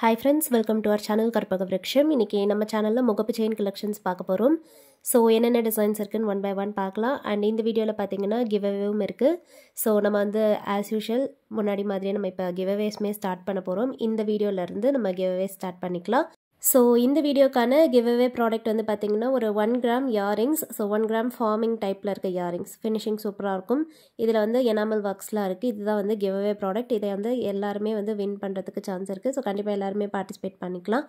Hi friends, welcome to our channel Karpaga Vriksham. இன்னைக்கு நம்ம சேனல்ல முகப்பு செயின் கலெக்ஷன்ஸ் பார்க்க போறோம். சோ என்னென்ன டிசைன்ஸ் இருக்குன்னு ஒன் பை ஒன் பார்க்கலாம். அண்ட் இந்த வீடியோல பாத்தீங்கன்னா கிவ்அவேவும் இருக்கு. சோ நம்ம வந்து as usual முன்னாடி மாதிரியே நம்ம இப்ப கிவ்அவேஸ்மே ஸ்டார்ட் பண்ண போறோம். இந்த வீடியோல இருந்து நம்ம கிவ்அவே ஸ்டார்ட் பண்ணிக்கலாம். So இந்த வீடியோக்கான giveaway ப்ராடக்ட் வந்து பாத்தீங்கன்னா ஒரு 1 gram earrings. So 1 gram farming டைப்ல இருக்க இயரிங்ஸ் ஃபினிஷிங் சூப்பரா இருக்கும். இதுல வந்து எனாமல் ஒர்க்ஸ்லாம் இருக்கு. இதுதான் வந்து giveaway ப்ராடக்ட். இதை வந்து எல்லாருமே வந்து வின் பண்றதுக்கு சான்ஸ் இருக்கு. ஸோ கண்டிப்பா எல்லாருமே பார்ட்டிசிபேட் பண்ணிக்கலாம்.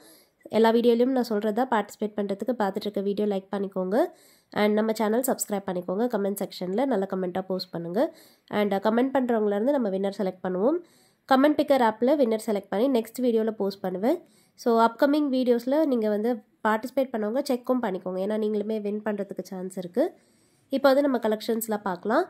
எல்லா வீடியோலையும் நான் சொல்றதா பார்ட்டிசிபேட் பண்றதுக்கு பார்த்துட்டு இருக்க வீடியோ லைக் பண்ணிக்கோங்க. அண்ட் நம்ம சேனல் சப்ஸ்கிரைப் பண்ணிக்கோங்க. கமெண்ட் செக்ஷன்ல நல்ல கமெண்ட்டாக போஸ்ட் பண்ணுங்க. அண்ட் கமெண்ட் பண்றவங்கள இருந்து நம்ம வின்னர் செலக்ட் பண்ணுவோம். கமெண்ட் பிக்கர் ஆப்பில் வின்னர் செலக்ட் பண்ணி நெக்ஸ்ட் வீடியோவில் போஸ்ட் பண்ணுவேன். ஸோ அப்கமிங் வீடியோஸில் நீங்கள் வந்து பார்ட்டிசிபேட் பண்ணவங்க செக்கும் பண்ணிக்கோங்க. ஏன்னா நீங்களுமே வின் பண்ணுறதுக்கு சான்ஸ் இருக்குது. இப்போ வந்து நம்ம கலெக்ஷன்ஸ்லாம் பார்க்கலாம்.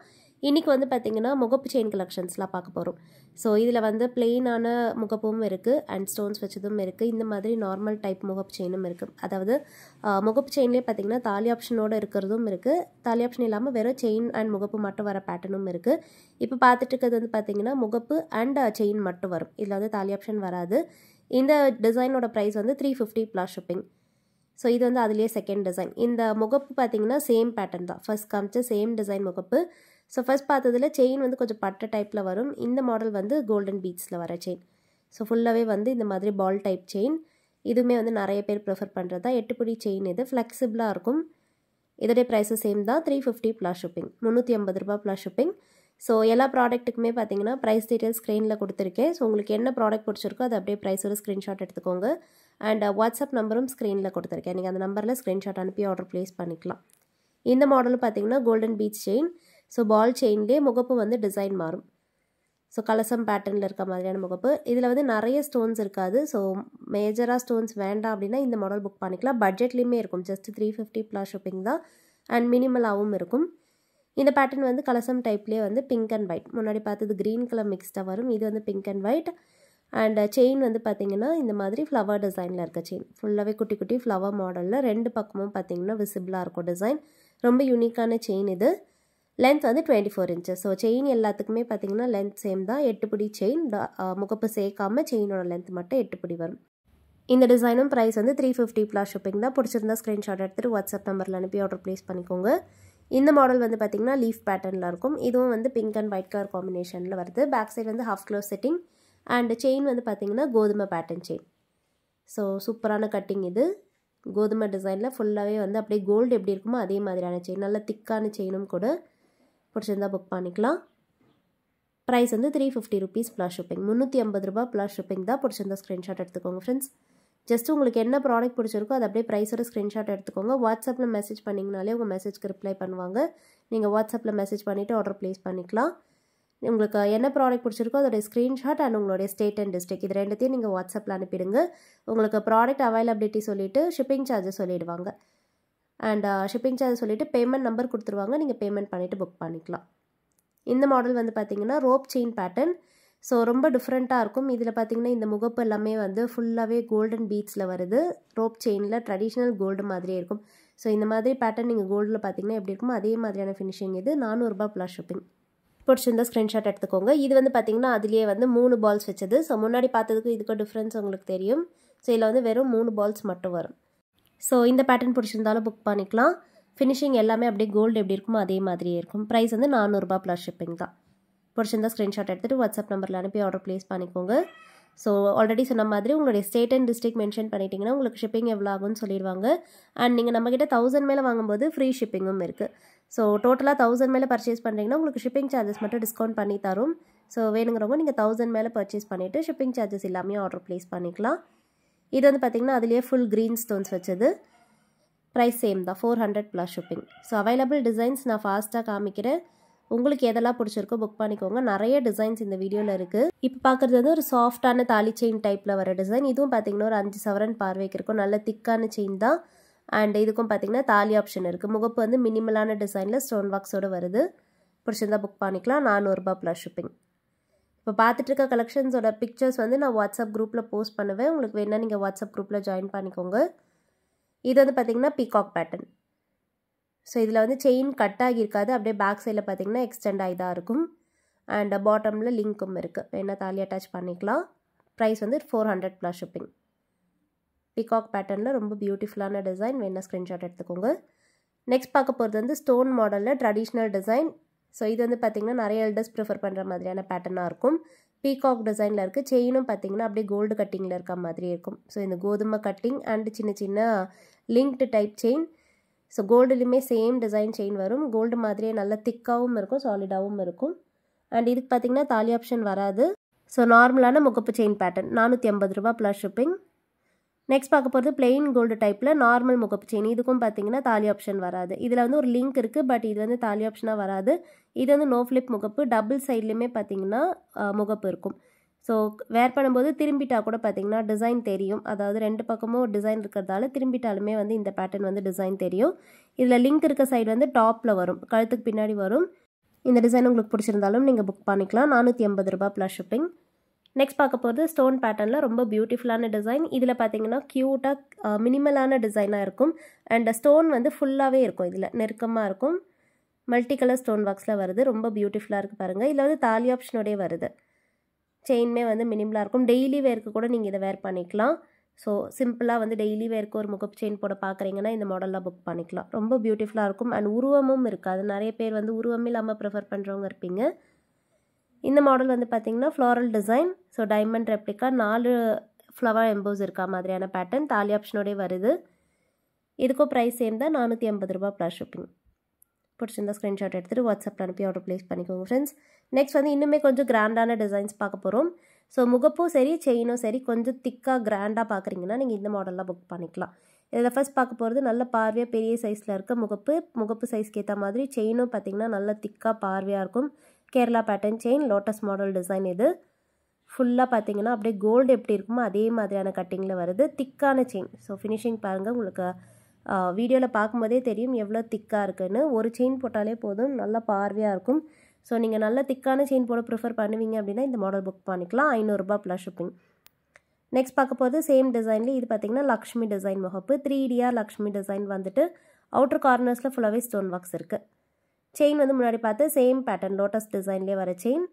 இன்றைக்கி வந்து பார்த்திங்கன்னா முகப்பு செயின் கலெக்ஷன்ஸ்லாம் பார்க்க போகிறோம். ஸோ இதில் வந்து பிளெயினான முகப்பும் இருக்குது அண்ட் ஸ்டோன்ஸ் வச்சதும் இருக்குது. இந்த மாதிரி நார்மல் டைப் முகப்பு செயினும் இருக்குது. அதாவது முகப்பு செயின்லேயே பார்த்திங்கன்னா தாலி ஆப்ஷனோடு இருக்கிறதும் இருக்குது. தாலி ஆப்ஷன் இல்லாமல் வெறும் செயின் அண்ட் முகப்பு மட்டும் வர பேட்டர்னும் இருக்குது. இப்போ பார்த்துட்டு இருக்கிறது வந்து பார்த்திங்கன்னா முகப்பு அண்ட் செயின் மட்டும் வரும். இதில் வந்து தாலி ஆப்ஷன் வராது. இந்த டிசைனோட ப்ரைஸ் வந்து 350 ப்ளஸ் ஷிப்பிங். ஸோ இது வந்து அதுலேயே செகண்ட் டிசைன். இந்த முகப்பு பார்த்தீங்கன்னா சேம் பேட்டர்ன் தான். ஃபர்ஸ்ட் காமிச்ச சேம் டிசைன் முகப்பு. ஸோ ஃபர்ஸ்ட் பார்த்ததில் செயின் வந்து கொஞ்சம் பட்டை டைப்பில் வரும். இந்த மாடல் வந்து கோல்டன் பீட்ஸில் வர செயின். ஸோ ஃபுல்லாகவே வந்து இந்த மாதிரி பால் டைப் செயின். இதுவுமே வந்து நிறைய பேர் ப்ரிஃபர் பண்ணுறது தான். 8 புடி செயின். இது ஃப்ளெக்சிபிளாக இருக்கும். இதோடைய ப்ரைஸு சேம் தான். 350 ப்ளஸ் ஷிப்பிங். 350 ரூபா ப்ளஸ் ஷிப்பிங். ஸோ எல்லா ப்ராடக்ட்டுக்குமே பார்த்தீங்கன்னா ப்ரைஸ் டீட்டெயில்ஸ் ஸ்க்ரீனில் கொடுத்துருக்கேன். ஸோ உங்களுக்கு என்ன ப்ராடக்ட் பிடிச்சிருக்கோ அது அப்படியே ப்ரைஸோட ஸ்க்ரீன்ஷாட் எடுத்துக்கோங்க. அண்ட் வாட்ஸ்அப் நம்பரும் ஸ்க்ரீனில் கொடுத்துருக்கேன். நீங்கள் அந்த நம்பரில் ஸ்க்ரீன்ஷாட் அனுப்பி ஆர்டர் ப்ளேஸ் பண்ணிக்கலாம். இந்த மாடலும் பார்த்தீங்கன்னா கோல்டன் பீச் செயின். ஸோ பால் செயின்லேயே முகப்பு வந்து டிசைன் மாறும். ஸோ கலசம் பேட்டர்னில் இருக்க மாதிரியான முகப்பு. இதில் வந்து நிறைய ஸ்டோன்ஸ் இருக்காது. ஸோ மேஜராக ஸ்டோன்ஸ் வேண்டாம் அப்படின்னா இந்த மாடல் புக் பண்ணிக்கலாம். பட்ஜெட்லேயுமே இருக்கும். ஜஸ்ட் 350 ப்ளஸ் ஷிப்பிங் தான். அண்ட் மினிமலாகவும் இருக்கும். இந்த பேட்டர்ன் வந்து கலசம் டைப்லேயே வந்து பிங்க் அண்ட் ஒயிட். முன்னாடி பார்த்தது க்ரீன் கலர் மிக்ஸ்டாக வரும். இது வந்து pink and white. And chain வந்து பார்த்திங்கன்னா இந்த மாதிரி ஃப்ளவர் டிசைனில் இருக்க செயின். ஃபுல்லாகவே குட்டி குட்டி ஃப்ளவர் மாடலில் ரெண்டு பக்கமும் பார்த்திங்கன்னா விசிபிளாக இருக்கும் டிசைன். ரொம்ப யூனிக்கான செயின் இது. லென்த் வந்து 24 இன்ச்சஸ். ஸோ செயின் எல்லாத்துக்குமே பார்த்திங்கன்னா லென்த் சேம் தான். 8 புடி செயின். முகப்பு சேர்க்காமல் செயினோட லென்த் மட்டும் 8 புடி வரும். இந்த டிசைனும் ப்ரைஸ் வந்து 350 ப்ளஸ் ஷிப்பிங் தான். பிடிச்சிருந்தா ஸ்க்ரீன்ஷாட் எடுத்துகிட்டு வாட்ஸ்அப் நம்பரில் அனுப்பி ஆர்டர் ப்ளேஸ் பண்ணிக்கோங்க. இந்த மாடல் வந்து பார்த்திங்கன்னா லீஃப் பேட்டர்னில் இருக்கும். இதுவும் வந்து பிங்க் அண்ட் ஒயிட் கலர் காம்பினேஷனில் வருது. பேக் சைடு வந்து half close setting. And chain வந்து பார்த்திங்கன்னா கோதுமை பேட்டர்ன் செயின். ஸோ சூப்பரான கட்டிங் இது. கோதுமை டிசைனில் ஃபுல்லாகவே வந்து அப்படியே கோல்டு எப்படி இருக்குமோ அதே மாதிரியான செயின். நல்ல திக்கான செயினும் கூட. பிடிச்சிருந்தா புக் பண்ணிக்கலாம். ப்ரைஸ் வந்து 350 ருபீஸ் ப்ளஸ் ஷிப்பிங். 350 ரூபா ப்ளஸ் ஷிப்பிங் தான். பிடிச்சிருந்தா ஸ்க்ரீன்ஷாட் எடுத்துக்கோங்க ஃப்ரெண்ட்ஸ். ஜஸ்ட் உங்களுக்கு என்ன ப்ராடக்ட் பிடிச்சிருக்கோ அது அப்படியே ப்ரைஸோட ஸ்க்ரீன்ஷாட் எடுத்துக்கோங்க. வாட்ஸ்அப்பில் மெசேஜ் பண்ணிங்கனாலே உங்கள் மெசேஜ்க்கு ரிப்ளை பண்ணுவாங்க. நீங்கள் வாட்ஸ்அப்பில் மெசேஜ் பண்ணிவிட்டு ஆர்டர் ப்ளேஸ் பண்ணிக்கலாம். உங்களுக்கு என்ன ப்ராடக்ட் பிடிச்சிருக்கோ அதோடைய ஸ்க்ரீன்ஷாட் அண்ட் உங்களுடைய ஸ்டேட் அண்ட் டிஸ்ட்ரிக்ட் இது ரெண்டுத்தையும் நீங்கள் வாட்ஸ்அப்பில் அனுப்பிடுங்க. உங்களுக்கு ப்ராடக்ட் அவைலபிலிட்டி சொல்லிவிட்டு ஷிப்பிங் சார்ஜஸ் சொல்லிவிடுவாங்க. அண்ட் ஷிப்பிங் சார்ஜ் சொல்லிவிட்டு பேமெண்ட் நம்பர் கொடுத்துருவாங்க. நீங்கள் பேமெண்ட் பண்ணிவிட்டு புக் பண்ணிக்கலாம். இந்த மாடல் வந்து பார்த்திங்கன்னா ரோப் செயின் பேட்டர்ன். ஸோ ரொம்ப டிஃப்ரெண்ட்டாக இருக்கும். இதில் பார்த்திங்கன்னா இந்த முகப்பு எல்லாமே வந்து ஃபுல்லாகவே கோல்டன் பீட்ஸில் வருது. ரோப் செயினில் ட்ரெடிஷ்னல் கோல்டு மாதிரியே இருக்கும். ஸோ இந்த மாதிரி பேட்டர்ன் நீங்கள் கோல்டில் பார்த்திங்கன்னா எப்படி இருக்குமோ அதே மாதிரியான ஃபினிஷிங் இது. 400 ரூபா ப்ளஸ் ஷிப்பிங். பிடிச்சிருந்தா ஸ்க்ரீன்ஷாட் எடுத்துக்கோங்க. இது வந்து பார்த்திங்கன்னா அதுலேயே வந்து 3 பால்ஸ் வச்சது. ஸோ முன்னாடி பார்த்ததுக்கும் இதுக்கும் டிஃப்ரென்ஸ் உங்களுக்கு தெரியும். ஸோ இதில் வந்து வெறும் 3 பால்ஸ் மட்டும் வரும். ஸோ இந்த பேட்டர்ன் பிடிச்சிருந்தாலும் புக் பண்ணிக்கலாம். ஃபினிஷிங் எல்லாமே அப்படியே கோல்டு எப்படி இருக்குமோ அதே மாதிரியே இருக்கும். ப்ரைஸ் வந்து 400 ரூபா ப்ளஸ் ஷிப்பிங் தான். பிடிச்சிருந்தா ஸ்க்ரீன்ஷாட் எடுத்துகிட்டு வாட்ஸ்அப் நம்பரில் அனுப்பி ஆர்டர் ப்ளேஸ் பண்ணிக்கோங்க. ஸோ ஆல்ரெடி சொன்ன மாதிரி உங்களுடைய ஸ்டேட் அண்ட் டிஸ்ட்ரிக்ட் மென்ஷன் பண்ணிட்டீங்கன்னா உங்களுக்கு ஷிப்பிங் எவ்வளோ ஆகும்னு சொல்லிடுவாங்க. அண்ட் நீங்கள் நம்மக்கிட்ட 1000 மேலே வாங்கும்போது ஃப்ரீ ஷிப்பிங்கும் இருக்குது. ஸோ டோட்டலாக 1000 மேலே பர்ச்சேஸ் பண்ணுறீங்கன்னா உங்களுக்கு ஷிப்பிங் சார்ஜஸ் மட்டும் டிஸ்கவுண்ட் பண்ணி தரும். ஸோ வேணுங்கிறவங்க நீங்கள் 1000 மேலே பர்ச்சேஸ் பண்ணிவிட்டு ஷிப்பிங் சார்ஜஸ் இல்லாமல் ஆர்டர் ப்ளேஸ் பண்ணிக்கலாம். இது வந்து பார்த்திங்கன்னா அதுலேயே ஃபுல் க்ரீன் ஸ்டோன்ஸ் வச்சது. ப்ரைஸ் சேம் தான். 400 plus shipping. So available designs நான் ஃபாஸ்ட்டாக காமிக்கிறேன். உங்களுக்கு எதெல்லாம் பிடிச்சிருக்கோ புக் பண்ணிக்கோங்க. நிறைய டிசைன்ஸ் இந்த வீடியோவில் இருக்குது. இப்போ பார்க்குறது வந்து ஒரு சாஃப்டான தாலி செயின் டைப்பில் வர டிசைன். இதுவும் பார்த்திங்கன்னா ஒரு 5 சவரன் பார்வைக்கு இருக்கும். நல்ல திக்கான செயின் தான். அண்ட் இதுக்கும் பார்த்திங்கன்னா தாலி ஆப்ஷன் இருக்குது. முகப்பு வந்து மினிமலான டிசைனில் ஸ்டோன் பாக்ஸோடு வருது. பிடிச்சிருந்தா புக் பண்ணிக்கலாம். 400 ரூபா ப்ளஸ் ஷிப்பிங். இப்போ பார்த்துட்டு இருக்க கலெக்ஷன்ஸோட பிக்சர்ஸ் வந்து நான் வாட்ஸ்அப் குரூப்பில் போஸ்ட் பண்ணுவேன். உங்களுக்கு வேணால் நீங்கள் வாட்ஸ்அப் குரூப்பில் ஜாயின் பண்ணிக்கோங்க. இது வந்து பார்த்திங்கன்னா பீகாக் பேட்டர்ன். ஸோ இதில் வந்து செயின் கட் ஆகியிருக்காது. அப்படியே பேக் சைடில் பார்த்திங்கன்னா எக்ஸ்டெண்ட் ஆகி தான் இருக்கும். அண்ட் பாட்டமில் லிங்க்கும் இருக்குது. வேணால் தாலி அட்டாச் பண்ணிக்கலாம். ப்ரைஸ் வந்து 400 ப்ளஸ் ஷிப்பிங். பீகாக் பேட்டர்னில் ரொம்ப பியூட்டிஃபுல்லான டிசைன், வேணா ஸ்க்ரீன்ஷாட் எடுத்துக்கோங்க. நெக்ஸ்ட் பார்க்க போகிறது வந்து ஸ்டோன் மாடலில் ட்ரெடிஷ்னல் டிசைன். ஸோ இது வந்து பார்த்திங்கன்னா நிறைய எல்டர்ஸ் ப்ரிஃபர் பண்ணுற மாதிரியான பேட்டர்னாக இருக்கும். பீகாக் டிசைனில் இருக்குது. செயினும் பார்த்திங்கன்னா அப்படியே கோல்டு கட்டிங்கில் இருக்க மாதிரி இருக்கும். ஸோ இந்த கோதுமை கட்டிங் அண்ட் சின்ன சின்ன லிங்க்டு டைப் செயின். ஸோ கோல்டுலேயுமே சேம் டிசைன் செயின் வரும். கோல்டு மாதிரியே நல்லா திக்காகவும் இருக்கும், சாலிடாகவும் இருக்கும். அண்ட் இதுக்கு பார்த்திங்கன்னா தாலி ஆப்ஷன் வராது. ஸோ நார்மலான முகப்பு செயின் பேட்டர்ன் 450 ரூபா ப்ளஸ் ஷிப்பிங். நெக்ஸ்ட் பார்க்க போகிறது பிளெயின் கோல்டு டைப்பில் நார்மல் முகப்பு செயின். இதுக்கும் பார்த்தீங்கன்னா தாலி ஆப்ஷன் வராது. இதில் வந்து ஒரு லிங்க் இருக்குது, பட் இது வந்து தாலி ஆப்ஷனாக வராது. இது வந்து நோ ஃப்ளிப் முகப்பு. டபுள் சைட்லேயுமே பார்த்தீங்கன்னா முகப்பு இருக்கும். ஸோ வேர் பண்ணும்போது திரும்பிட்டா கூட பார்த்தீங்கன்னா டிசைன் தெரியும். அதாவது ரெண்டு பக்கமும் டிசைன் இருக்கிறதால திரும்பிட்டாலுமே வந்து இந்த பேட்டர்ன் வந்து டிசைன் தெரியும். இதில் லிங்க் இருக்க சைடு வந்து டாப்பில் வரும், கழுத்துக்கு பின்னாடி வரும். இந்த டிசைன் உங்களுக்கு பிடிச்சிருந்தாலும் நீங்கள் புக் பண்ணிக்கலாம். 450 ரூபா ப்ளஸ் ஷிப்பிங். நெக்ஸ்ட் பார்க்க போகிறது ஸ்டோன் பேட்டர்னில் ரொம்ப பியூட்டிஃபுல்லான டிசைன். இதில் பார்த்தீங்கன்னா க்யூட்டாக மினிமலான டிசைனாக இருக்கும். அண்ட் ஸ்டோன் வந்து ஃபுல்லாகவே இருக்கும். இதில் நெருக்கமாக இருக்கும். மல்டி கலர் ஸ்டோன் பாக்ஸில் வருது. ரொம்ப பியூட்டிஃபுல்லாக இருக்குது பாருங்கள். இதில் வந்து தாலி ஆப்ஷனோடே வருது. செயின்மே வந்து மினிமலாக இருக்கும். டெய்லி வேருக்கு கூட நீங்கள் இதை வேர் பண்ணிக்கலாம். ஸோ சிம்பிளாக வந்து டெய்லி வேருக்கு ஒரு முகப்பு செயின் போட பார்க்குறீங்கன்னா இந்த மாடலில் புக் பண்ணிக்கலாம். ரொம்ப பியூட்டிஃபுல்லாக இருக்கும். அண்ட் உருவமும் இருக்காது. நிறைய பேர் வந்து உருவமே இல்லாமல் ப்ரிஃபர் பண்ணுறவங்க இருப்பீங்க. இந்த மாடல் வந்து பார்த்திங்கன்னா floral design. So diamond replica 4 flower EMBOSS இருக்கா மாதிரியான பேட்டர்ன். தாலி ஆப்ஷனோடே வருது. இதுக்கும் ப்ரைஸ் சேம் தான், 450 ரூபா ப்ளஸ் ஷிப்பிங். பிடிச்சிருந்தா ஸ்க்ரீன்ஷாட் எடுத்துகிட்டு வாட்ஸ்அப்பில் அனுப்பி ஆர்டர் ப்ளேஸ் பண்ணிக்கோங்க ஃப்ரெண்ட்ஸ். நெக்ஸ்ட் வந்து இன்னுமே கொஞ்சம் கிராண்டான டிசைன்ஸ் பார்க்க போகிறோம். ஸோ முகப்பும் சரி செயினும் சரி கொஞ்சம் திக்காக கிராண்டாக பார்க்குறீங்கன்னா நீங்கள் இந்த மாடலில் புக் பண்ணிக்கலாம். இதில் ஃபர்ஸ்ட் பார்க்க போகிறது நல்ல பார்வையாக பெரிய சைஸில் இருக்க முகப்பு சைஸ்க்கு ஏற்ற மாதிரி செயினும் பார்த்திங்கன்னா நல்ல திக்காக பார்வையாக இருக்கும். Kerala pattern chain, lotus model design. இது ஃபுல்லாக பார்த்தீங்கன்னா அப்படியே கோல்டு எப்படி இருக்குமோ அதே மாதிரியான கட்டிங்கில் வருது. திக்கான செயின். ஸோ ஃபினிஷிங் பாருங்கள், உங்களுக்கு வீடியோவில் பார்க்கும்போதே தெரியும் எவ்வளோ திக்காக இருக்குன்னு. ஒரு செயின் போட்டாலே போதும், நல்லா பார்வையாக இருக்கும். ஸோ நீங்கள் நல்ல திக்கான செயின் போட ப்ரிஃபர் பண்ணுவீங்க அப்படின்னா இந்த மாடல் புக் பண்ணிக்கலாம். 500 ரூபா ப்ளஸ் ஷிப்பிங். நெக்ஸ்ட் பார்க்க போகிறது சேம் டிசைன்லேயே இது பார்த்திங்கன்னா லக்ஷ்மி டிசைன் முகப்பு. 3Dயாக லக்ஷ்மி டிசைன் வந்துட்டு அவுட்டர் கார்னர்ஸில் ஃபுல்லாகவே ஸ்டோன் ஒர்க்ஸ் இருக்குது. செயின் வந்து முன்னாடி பார்த்து சேம் பேட்டர்ன் லோட்டஸ் டிசைன்லேயே வர செயின்.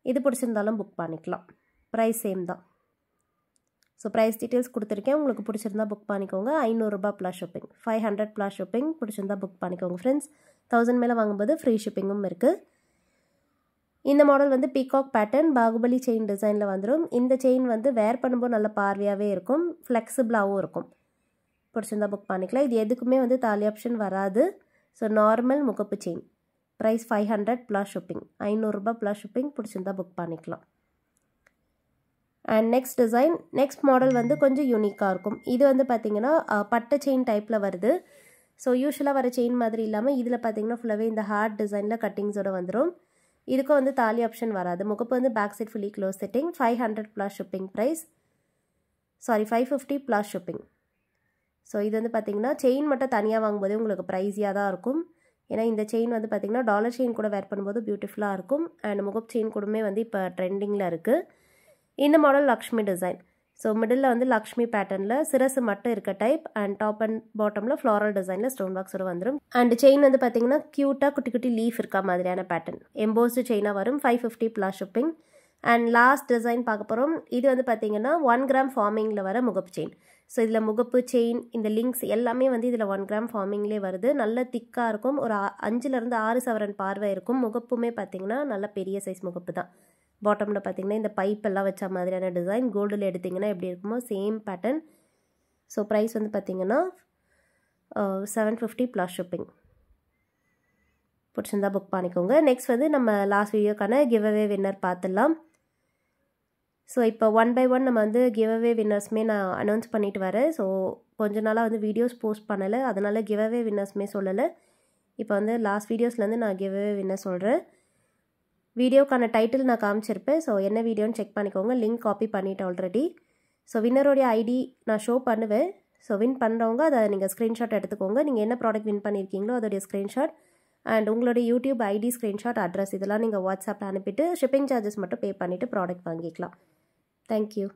இது பிடிச்சிருந்தாலும் புக் பண்ணிக்கலாம். ப்ரைஸ் சேம் தான். ஸோ ப்ரைஸ் டீட்டெயில்ஸ் கொடுத்துருக்கேன். உங்களுக்கு பிடிச்சிருந்தா புக் பண்ணிக்கோங்க. 500 ரூபா ப்ளஸ் ஷிப்பிங். 500 plus shipping. பிடிச்சிருந்தா புக் பண்ணிக்கோங்க ஃப்ரெண்ட்ஸ். 1000 மேலே வாங்கும்போது ஃப்ரீ ஷிப்பிங்கும் இருக்குது. இந்த மாடல் வந்து பீகாக் பேட்டர்ன் பாகுபலி செயின் டிசைனில் வந்துடும். இந்த செயின் வந்து வேர் பண்ணும்போது நல்ல பார்வையாகவே இருக்கும், ஃப்ளெக்சிபிளாகவும் இருக்கும். பிடிச்சிருந்தா புக் பண்ணிக்கலாம். இது எதுக்குமே வந்து தாலி ஆப்ஷன் வராது. ஸோ நார்மல் முகப்பு செயின். Price 500 plus shipping. 500 ரூபா ப்ளஸ் ஷிப்பிங். பிடிச்சிருந்தா புக் பண்ணிக்கலாம். And next design, next model வந்து கொஞ்சம் யூனிக்காக இருக்கும். இது வந்து பார்த்திங்கன்னா பட்டை செயின் டைப்பில் வருது. ஸோ யூஸ்வலாக வர செயின் மாதிரி இல்லாமல் இதில் பார்த்திங்கன்னா ஃபுல்லாகவே இந்த ஹார்ட் டிசைனில் கட்டிங்ஸோடு வந்துடும். இதுக்கும் வந்து தாலி ஆப்ஷன் வராது. முகப்பு வந்து back side fully close setting. 500 plus shipping price. 550 plus shipping. So இது வந்து பார்த்திங்கன்னா செயின் மட்டும் தனியாக வாங்கும்போதே உங்களுக்கு ப்ரைஸியாக தான் இருக்கும். ஏன்னா இந்த செயின் வந்து பார்த்திங்கன்னா டாலர் செயின் கூட வேர் பண்ணும்போது பியூட்டிஃபுல்லாக இருக்கும். அண்ட் முகப்பு செயின் கூடமே வந்து இப்போ ட்ரெண்டிங்கில் இருக்குது. இந்த model Lakshmi design. So middle வந்து லக்ஷ்மி பேட்டர்னில் சிரசு மட்டும் இருக்க டைப். அண்ட் டாப் அண்ட் பாட்டமில் ஃப்ளாரல் டிசைனில் ஸ்டோன் பாக்ஸோட வந்துடும். அண்ட் செயின் வந்து பார்த்திங்கன்னா க்யூட்டாக குட்டி குட்டி லீஃப் இருக்கா மாதிரியான பேட்டர்ன். எம்போஸ்டு செயினாக வரும். 550 plus shipping. And last design பார்க்க போகிறோம். இது வந்து பார்த்திங்கன்னா 1 கிராம் ஃபார்மிங்கில் வர முகப்பு செயின். ஸோ இதில் முகப்பு செயின் இந்த லிங்க்ஸ் எல்லாமே வந்து இதில் 1 கிராம் ஃபார்மிங்லேயே வருது. நல்ல திக்காக இருக்கும். ஒரு 5லேருந்து 6 சவரன் பார்வை இருக்கும். முகப்புமே பார்த்திங்கன்னா நல்ல பெரிய சைஸ் முகப்பு தான். பாட்டமில் பார்த்திங்கன்னா இந்த பைப் எல்லாம் வச்ச மாதிரியான டிசைன். கோல்டில் எடுத்திங்கன்னா எப்படி இருக்குமோ சேம் பேட்டர்ன். ஸோ ப்ரைஸ் வந்து பார்த்திங்கன்னா 750 ப்ளஸ் ஷிப்பிங். பிடிச்சிருந்தா புக் பண்ணிக்கோங்க. நெக்ஸ்ட் வந்து நம்ம லாஸ்ட் வீடியோக்கான கிவ் அவே வின்னர் பார்த்துடலாம். ஸோ இப்போ 1 by 1 நம்ம வந்து கிவ் அவே வின்னர்ஸுமே நான் அனௌன்ஸ் பண்ணிட்டு வரேன். ஸோ கொஞ்ச நாளாக வந்து வீடியோஸ் போஸ்ட் பண்ணலை, அதனால் கிவ் அவே வின்னர்ஸுமே சொல்லலை. இப்போ வந்து லாஸ்ட் வீடியோஸ்லேருந்து நான் கிவ் அவே வின்னர் சொல்கிறேன். வீடியோக்கான டைட்டில் நான் காமிச்சிருப்பேன். ஸோ என்ன வீடியோன்னு செக் பண்ணிக்கோங்க. லிங்க் காப்பி பண்ணிவிட்டு ஆல்ரெடி. ஸோ வின்னருடைய ஐடி நான் ஷோ பண்ணுவேன். ஸோ வின் பண்ணுறவங்க அதை நீங்கள் ஸ்க்ரீன்ஷாட் எடுத்துக்கோங்க. நீங்கள் என்ன ப்ராடக்ட் வின் பண்ணியிருக்கீங்களோ அதோடைய ஸ்க்ரீன்ஷாட் அண்ட் உங்களுடைய யூடியூப் ஐடி ஸ்க்ரீன்ஷாட் அட்ரஸ் இதெல்லாம் நீங்கள் வாட்ஸ்அப்பில் அனுப்பிட்டு ஷிப்பிங் சார்ஜஸ் மட்டும் பே பண்ணிவிட்டு ப்ராடக்ட் வாங்கிக்கலாம். தேங்க்யூ.